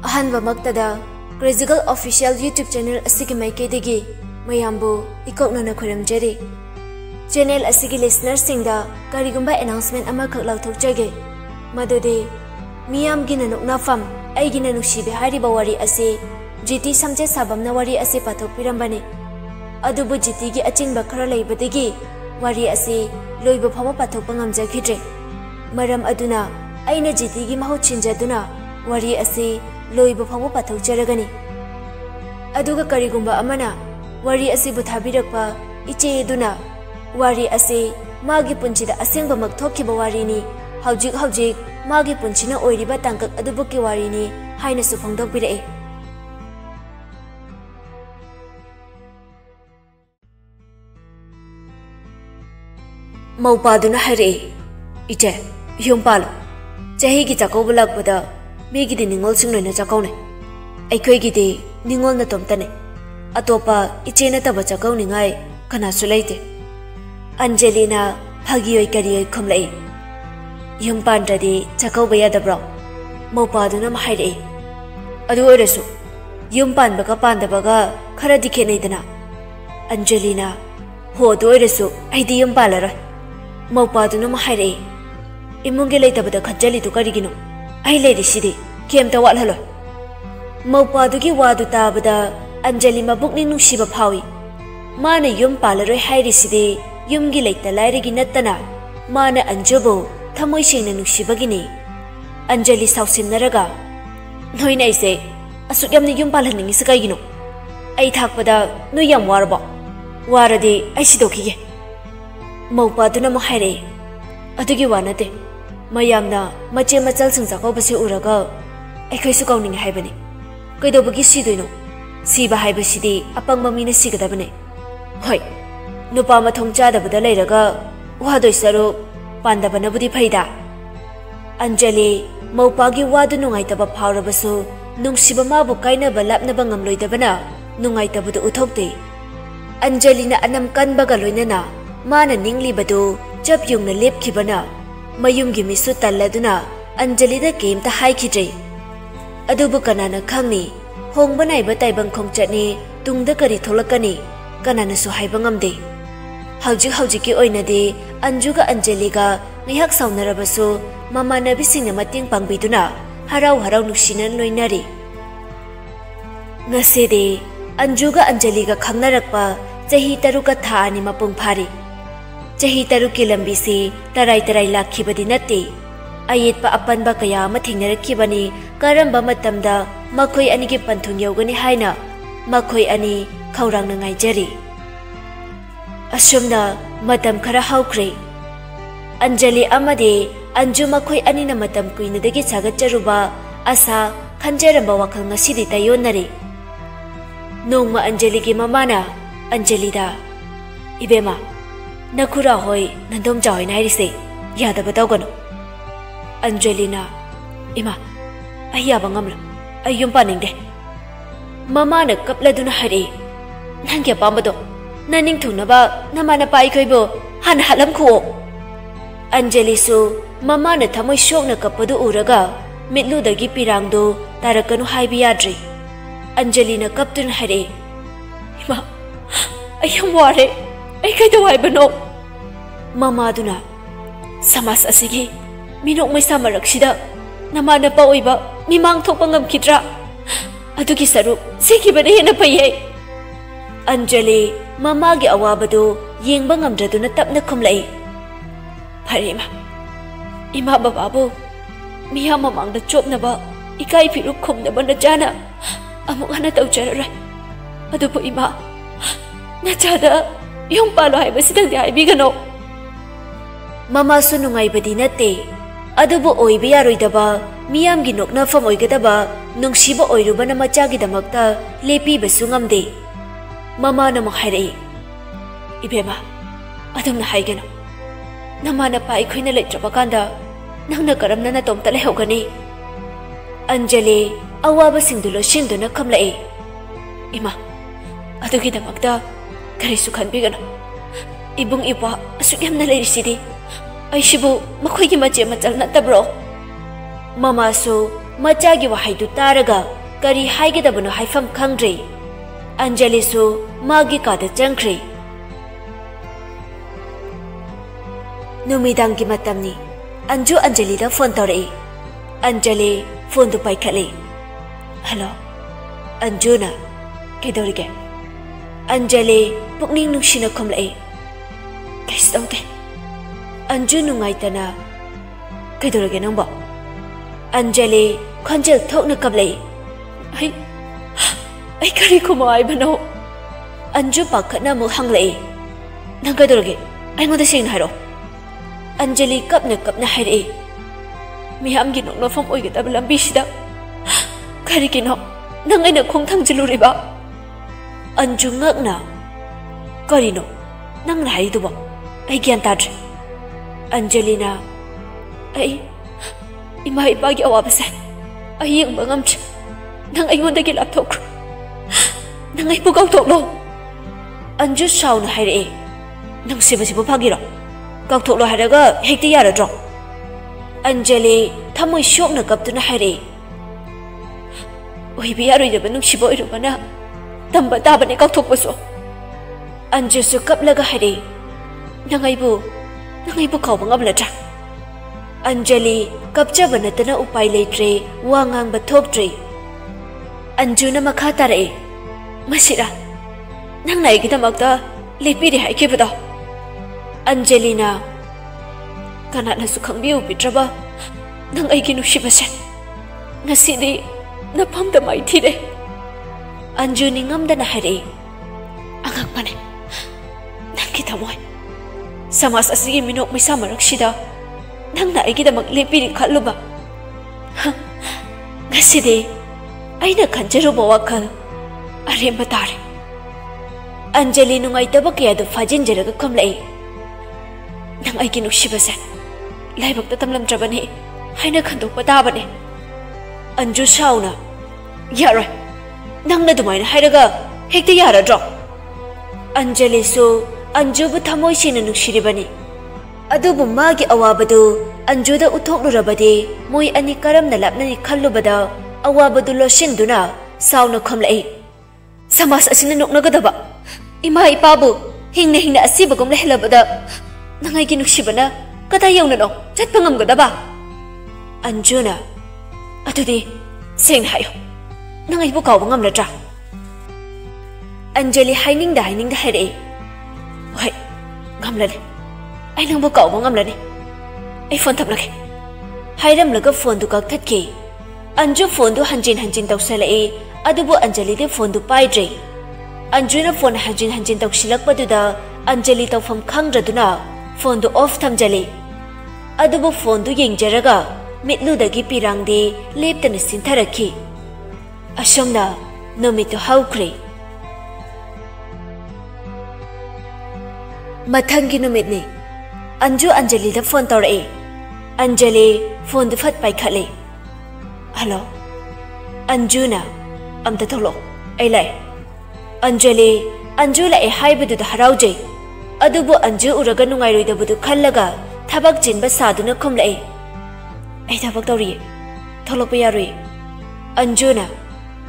अहनबा मक्तदा क्रेजिकल official YouTube channel असिगी माइकेदगी मयामबु इकोकना खुरमजरी चैनल असिगी लिसनर्स सिंगदा करिगुंबा अनाउंसमेंट अमा खक लाउथोकजगे मदुदे मियामगिना नोकनाफम एगिना नुंगशिबे हारिबा वारी असे जीटी समजे साबमना वारी असे पाथोकपिरंबने अदुबु जीटीगी अचिनबा खरा लैबदगी वारी असे लोइबा फमा पाथोकपा ngamjakhidre मरम अदुना आइना जीटीगी महौ छिनजदुना वारी असे लोइबा फमा पाथोकजरगनी अदुगा करिगुंबा अमना वारी असे बुथाबिरकपा इचेदुना वारी असे मागी पुंचिदा असेंगबा मक्थोखिबा वारीनी हौजिक हौजिक मागी पुंचिना ओइरिबा तांकक अदुबुकी वारीनी हाइना सुफंगदोकबिरए मौपादुना हरे इचे युमपालो चहीगी चाकौबा लाकपदा मीगिदि निंगोल सिंगलोइना चाकौने अखोइगिदि निंगोल नतोमतने अतोपा इचे नतबा चाकौनिंगाय कनासु लैते अंजलिना फागियोय करियोय खुमलै युमपानद्रदि चाकौबा यादब्रो मौपादुना माहाइरे अदु ओइरसु युमपानबगा पांदबगा खरादि खेनैदना अंजलिना हो अदु ओइरसु आइदि युमपालरोय मौपादुना माहाइरे इमुंगे लेतबदा खज्जलिदु करिगिनो आई लेरिसिदि केमता वालहलोय मौपादुगी वादु ताबदा अंजलि मबुकनि नुंगशिबा फावी माना युम पालरोय हाइरिसिदि युमगी लेता लाइरगी नत्तना माना अंजुबु थमोय सेंगना नुंगशिबगिनि अंजलि सावसिननरगा नोइना इसे असुक यामनि युम पालहनिंगिसे काइगिनो आई थाकपदा नो याम वारबो वारदि आई सिदोखिगे मौपादुना माहाइरे अदुगी वानते मयामना मचे मचल सिंग चाकौबसे उरगा अखैसु काउनिंग हाइबने कैदोबगी सिदोइनो सिबा हाइबसिदि अपंगबा मीना सिगदबने होय नुपा मथोंग चादबदा लैरगा वादोय सरो पांदबनबुदि फैदा अंजलि मौपागी वादु नुंगाइतबा फावरबसु नुंगशिबा माबु काइनबा लापनबा ngamloidabana नुंगाइतबदु उथोकते अंजलिना अनम कनबगा लोइनना माना निंग्लिबदु जब युंगना लेपखिबना मयुमगी मिसु तल्लदुना अंजलिदा केमता हाइखिद्रे अदुबु कनाना खंगनि होंबा नाइबा ताइबंग खोंगचटनि तुंगदा करि थोलकनी कनानासु हाइबा ngamde हौजिक हौजिकी ओइनदि अंजुगा अंजलिगा निहक साउनरबसु ममानबिसिंगना मतिंग पांगबिदुना हराव हराव नुसिनन लोइनारि ngasiди अंजुगा अंजलिगा खंगनरकपा चही तरुका था अनि मपुंग फारि चही तरुकी लंबी से तराई तराई लाखिबदि नत्ते अयेतपा अपनबा कया अमा थेंगनरखिबनि करंबा मतमदा मखोय अनिगे पंथुंग यौगनि हाइना मखोय अनि खौरांना ngaijari असुमना मतम खरा हौख्रे अंजलि अमदे अंजु मखोय अनिना मतम कुइनदगी सागचरुबा आसा खंजरंबा वाखल ngasidi tayonnare नोंमा अंजलि की ममाना अंजलिदा इबेमा नखुरा होय नंदोम जाहोय नाइरिसे यादा बताओगनो अंजलिना इमा अय्याबा ngamla अय्युम पानिंगदे ममाना कपलदुना हरे नंगे पामबदो ननिंग थुनबा नमाना पाइखोइबो हान हालमखो अंजलिसु ममाना थमोय शोकना कपदु उरगा मिटलुदगी पिरांगदो तारकनु हाइबि याद्रे अंजलिना कपतुन हरे इमा अयम वारे ऐ कैदो हाइबनो ममादुना समास असिगी मिनोक मैसा मरक्सिदा नमाना पाओइबा मिमांग थोकपा ngamखिद्रा अदुगी सरु सेखिबने हेना फैये अंजलि ममागी अवाबदो येंबा ngamद्रदुना तपना खुमलै फरेमा इमा बाबाबो मिया ममांगदा चोपनबा इकाई फिरु खुमनबा नचाना अमुक हना तौचररोय अदुबु इमा नचादा युम पालो हाइबसिदंदि हाइबिगनो ममासु नुंगाइबदि नते अदुबु ओइबा यारोइदबा मियामगी नोकनाफम ओइगदबा नुंगशिबा ओइरुबना मचागिदमक्ता लेपिबसु ngamde ममाना महाइरे इबेमा अदुमना हाइगनो नमाना पाइ खोइना लेत्रबा कांदा नंगना करमना नतोमता लेहौगनी अंजलि अवाबा सिंदुलो शिंदुना खमलाए इमा अदुगिदमक्ता करिसु खनबिगनो इबुंग इपा असुक यामना लेरिसिदि अइसिबु मखोइगी मचे मचल नतब्रो ममासु मचागी वहाइदु तारगा kari haigedabano haifam khangdre Anjali su magi kada changkhre Numidangi matamni Anju Anjali da phone tawre Anjali phone du paikhale Hello Anjuna kedorige Anjali pukning nungshina khomlai Kaise tawde Anju nungaitana kedorige nangbo Anjali khonjel thokna kablai ai kari khumai bano Anju pakhana mu hanglai nang kedorige ai ngoda sing hairo Anjali kapna haire Miyamgina noknaphm oigedaba lambi sida karigino nang aina khong thangjiluriba Anju ngakna karino nang haiduba ai gyan tadre Anjalina ai ima ipagi awabase ai yengba ngamtre nang aingondagi lapthokru nang ai pugaw thoklo Anju sauna haire nang sibasibu phagiro Kau thok lo haraga hekti yaradro Anjali thamoi shokna kaptuna haire oi bi yaroi da banung shibo irubana tamba tabane kau thok paso Anju su kaplaga haire nangai bu kau bangabla tra Anjali kapcha banatana upai leitre wangang ba thoktre Anju na makha tare masira nang nai gidamakta lepiri haikebado Anjalina kanana su khangbiu pitraba nang aigi nukshibase ngasidi napamda mai thire Anju ni ngamdana haire angak pane nang ki thamoi samas asigi minok misa maraksida nang na aigi damak lepiri khaluba ngasidi aina khanjaru bawakal aremba tare Anjali nungai tabakya du fajin jeraga khamlai Nang aigi nukshibase laibakta tamlamdrabani haina khandokpa tabane Anju sauna yaroi nangna dumaina hairaga hekta yaradro Anjali su Anju bu thamoi sina nukshiribani adubu magi awabadu Anju da uthoklurabadi moi ani karamna lapnani khallubada awabadu loshinduna sauna khomlai samas asina noknagadaba ima ipabu hingna asibagum lehlabada Nangai gi nukshibana kada yauna no chatpa ngamgadaba Anjuna atudi seng hayo nangai bu kaw ngamladra Anjali haining da haire hoi ngamlane ai nang bu kaw ngamlane ai phone thaplake hairam laga phone du kak thatke Anju phone du hanjin tawsalai adubu Anjali de phone du paidre Anjuna phone hanjin tawsilakpaduda Anjali tawfam khangraduna phone du off thamjali adubu phone du yengjaraga mitludagi pirangde leptana sintharakhi asomna nomit haukre mathangi nomitni Anju Anjali da phone tawre Anjali phone du phat paikhale hello Anjuna amta tholo ai lai Anju la e haibudu da haraujai adubu Anju uraga nungairoi da budu khallaga thabak jinba saduna khomlai ai thabak tawri tholokpa yaroi Anjuna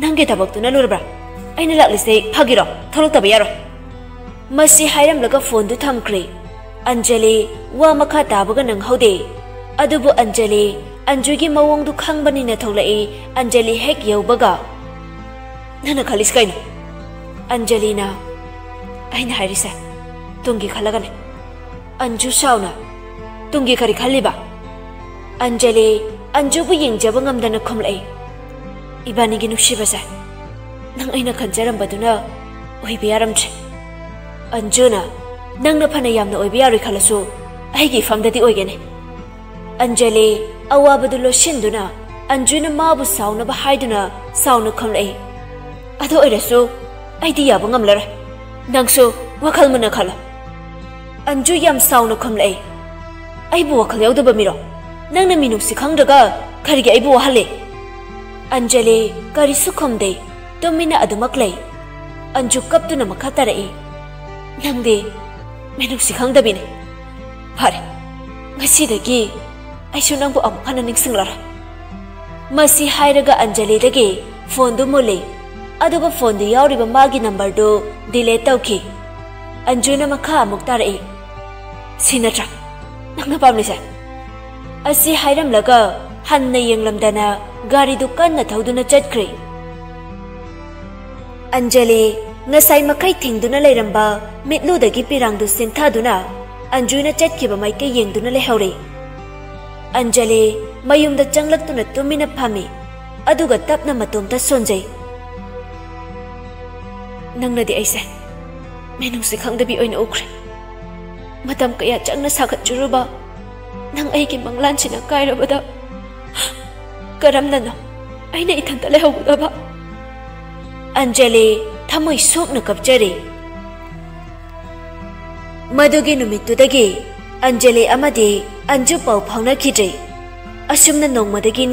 nange thabak tuna lurba aina laklise phagiro tholok yaro masi hairam laga phone du thamkre Anjali wa makha tabaga nang haude adubu Anjali Anju gi mawong du khangbani na tholai Anjali hek yaubaga nana khalis kaini Anjalina aina hairisa tungi khalagane Anju sauna tungi kari khaliba Anjali Anju bu yengjaba ngamdana khomlai ibani gi nukshibasa nang aina khanjaram baduna oibiyaramche Anjuna nangna phana yamna oibiyaroi khalasu aigi famdadi oigene Anjali awabadu loshinduna Anjuna mabu sauna ba haiduna sauna khomlai ado oirasu aidi yaba ngamlara nangsu wakhal muna khala Anju yam sauna khomlai aibu wakhal yaudaba miro nangna minuksi khangdaga kharigi aibu wahale Anjali kari sukhomde tomina adumaklai Anju kaptuna makatarai nangde minuksi khangdabine phare ngasidagi aisu nangbu amkhana ningsinglara masi hairaga Anjali dagi phone du muli aduga phone du yauriba magi number du delete tawki Anjuna makha amuk tarai sinatra nangna pamlise asi hairam laga hanna yenglamdana gari du kanna thauduna chatkre Anjali ngasai makai thingduna leiramba mitlu dagi pirang du sinthaduna Anjuna chatkiba maike yengduna lehore Anjali mayumda changlaktuna tumina phami aduga tapna matomta sonjai nangna di aise menung se khangdabi oina ukre matam kaya changna sakhat churuba nang ai ki manglan china kairabada karamna no aina ithanta lehobudaba Anjali thamoi sokna kapjari madugi numitudagi Anjali amadi Anju pau phangna khidre asumna nongmadagi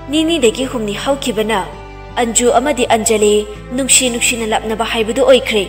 nini dagi humni haukhibana Anju amadi Anjali nungshina lapnaba haibudu oikre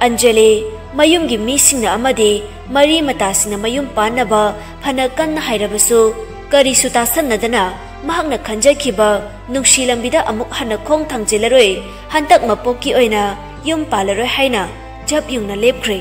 Anjali mayumgi misingna amadi mari matasina mayum panaba phana kanna hairabasu karisu tasannadana mahakna khanjakhiba nungshi lambida amuk hana khong thangjilaroi hantak mapokki oina yum palaroi haina jap yungna lepkhre